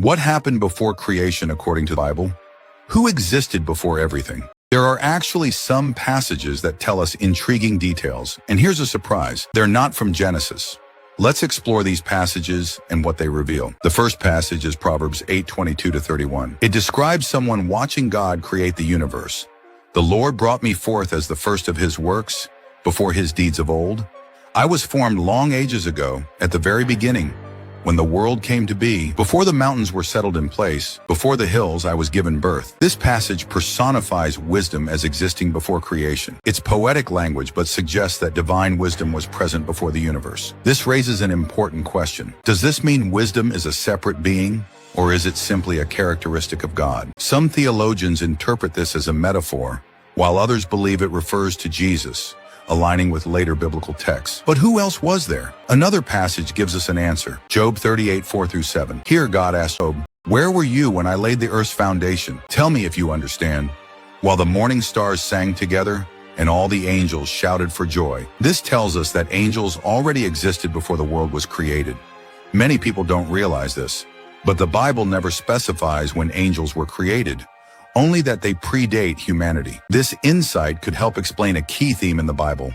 What happened before creation according to the Bible? Who existed before everything? There are actually some passages that tell us intriguing details, and here's a surprise. They're not from Genesis. Let's explore these passages and what they reveal. The first passage is Proverbs 8:22-31. It describes someone watching God create the universe. The Lord brought me forth as the first of his works, before his deeds of old. I was formed long ages ago, at the very beginning, when the world came to be, before the mountains were settled in place, before the hills I was given birth. This passage personifies wisdom as existing before creation. It's poetic language, but suggests that divine wisdom was present before the universe. This raises an important question. Does this mean wisdom is a separate being, or is it simply a characteristic of God? Some theologians interpret this as a metaphor, while others believe it refers to Jesus, aligning with later biblical texts. But who else was there? Another passage gives us an answer. Job 38:4-7. Here God asked Job, "Where were you when I laid the earth's foundation? Tell me if you understand." While the morning stars sang together, and all the angels shouted for joy. This tells us that angels already existed before the world was created. Many people don't realize this, but the Bible never specifies when angels were created, only that they predate humanity. This insight could help explain a key theme in the Bible: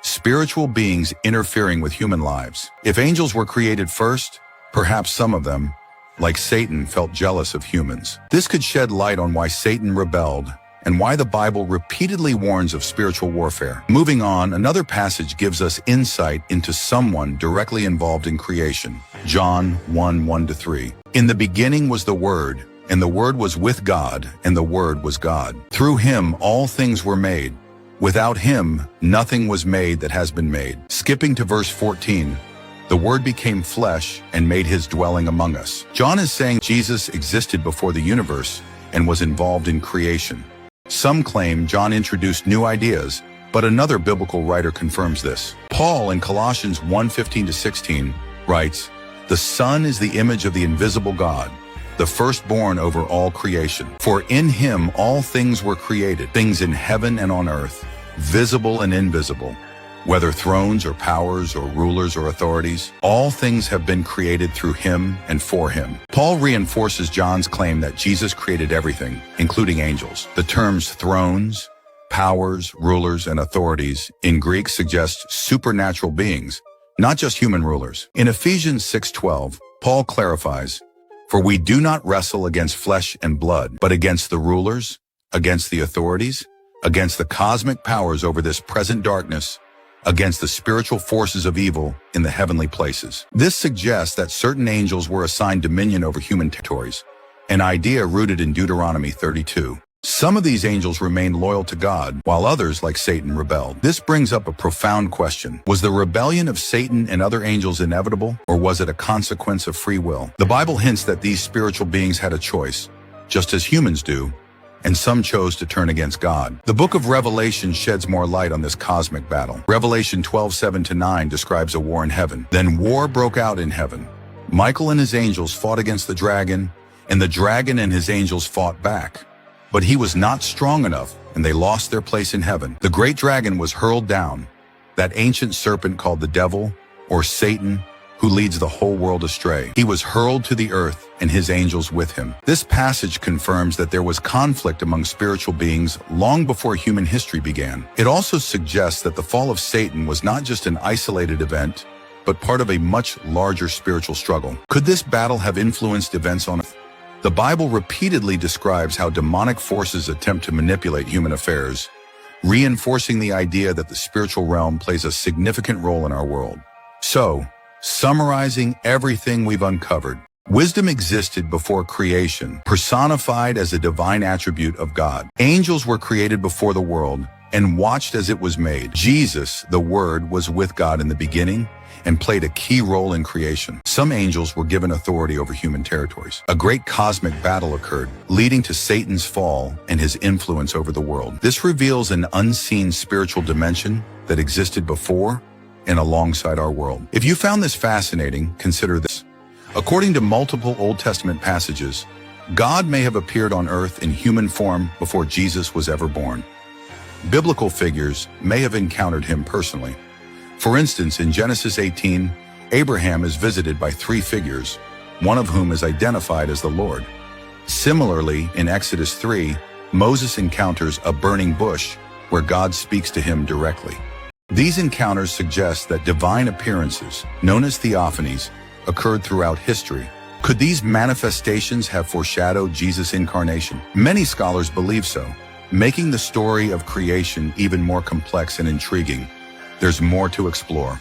spiritual beings interfering with human lives. If angels were created first, perhaps some of them, like Satan, felt jealous of humans. This could shed light on why Satan rebelled and why the Bible repeatedly warns of spiritual warfare. Moving on, another passage gives us insight into someone directly involved in creation. John 1:1-3. In the beginning was the Word, and the Word was with God, and the Word was God. Through him all things were made. Without him, nothing was made that has been made. Skipping to verse 14, the Word became flesh and made his dwelling among us. John is saying Jesus existed before the universe and was involved in creation. Some claim John introduced new ideas, but another biblical writer confirms this. Paul in Colossians 1:15-16 writes, "The Son is the image of the invisible God, the firstborn over all creation. For in him all things were created, things in heaven and on earth, visible and invisible, whether thrones or powers or rulers or authorities. All things have been created through him and for him." Paul reinforces John's claim that Jesus created everything, including angels. The terms thrones, powers, rulers, and authorities in Greek suggest supernatural beings, not just human rulers. In Ephesians 6:12, Paul clarifies, "For we do not wrestle against flesh and blood, but against the rulers, against the authorities, against the cosmic powers over this present darkness, against the spiritual forces of evil in the heavenly places." This suggests that certain angels were assigned dominion over human territories, an idea rooted in Deuteronomy 32. Some of these angels remained loyal to God, while others, like Satan, rebelled. This brings up a profound question. Was the rebellion of Satan and other angels inevitable, or was it a consequence of free will? The Bible hints that these spiritual beings had a choice, just as humans do, and some chose to turn against God. The book of Revelation sheds more light on this cosmic battle. Revelation 12:7-9 describes a war in heaven. Then war broke out in heaven. Michael and his angels fought against the dragon, and the dragon and his angels fought back. But he was not strong enough, and they lost their place in heaven. The great dragon was hurled down, that ancient serpent called the devil, or Satan, who leads the whole world astray. He was hurled to the earth, and his angels with him. This passage confirms that there was conflict among spiritual beings long before human history began. It also suggests that the fall of Satan was not just an isolated event, but part of a much larger spiritual struggle. Could this battle have influenced events on earth? The Bible repeatedly describes how demonic forces attempt to manipulate human affairs, reinforcing the idea that the spiritual realm plays a significant role in our world. So, summarizing everything we've uncovered, wisdom existed before creation, personified as a divine attribute of God. Angels were created before the world and watched as it was made. Jesus, the Word, was with God in the beginning and played a key role in creation. Some angels were given authority over human territories. A great cosmic battle occurred, leading to Satan's fall and his influence over the world. This reveals an unseen spiritual dimension that existed before and alongside our world. If you found this fascinating, consider this. According to multiple Old Testament passages, God may have appeared on earth in human form before Jesus was ever born. Biblical figures may have encountered him personally. For instance, in Genesis 18, Abraham is visited by three figures, one of whom is identified as the Lord. Similarly, in Exodus 3, Moses encounters a burning bush where God speaks to him directly. These encounters suggest that divine appearances, known as theophanies, occurred throughout history. Could these manifestations have foreshadowed Jesus' incarnation? Many scholars believe so, making the story of creation even more complex and intriguing. There's more to explore.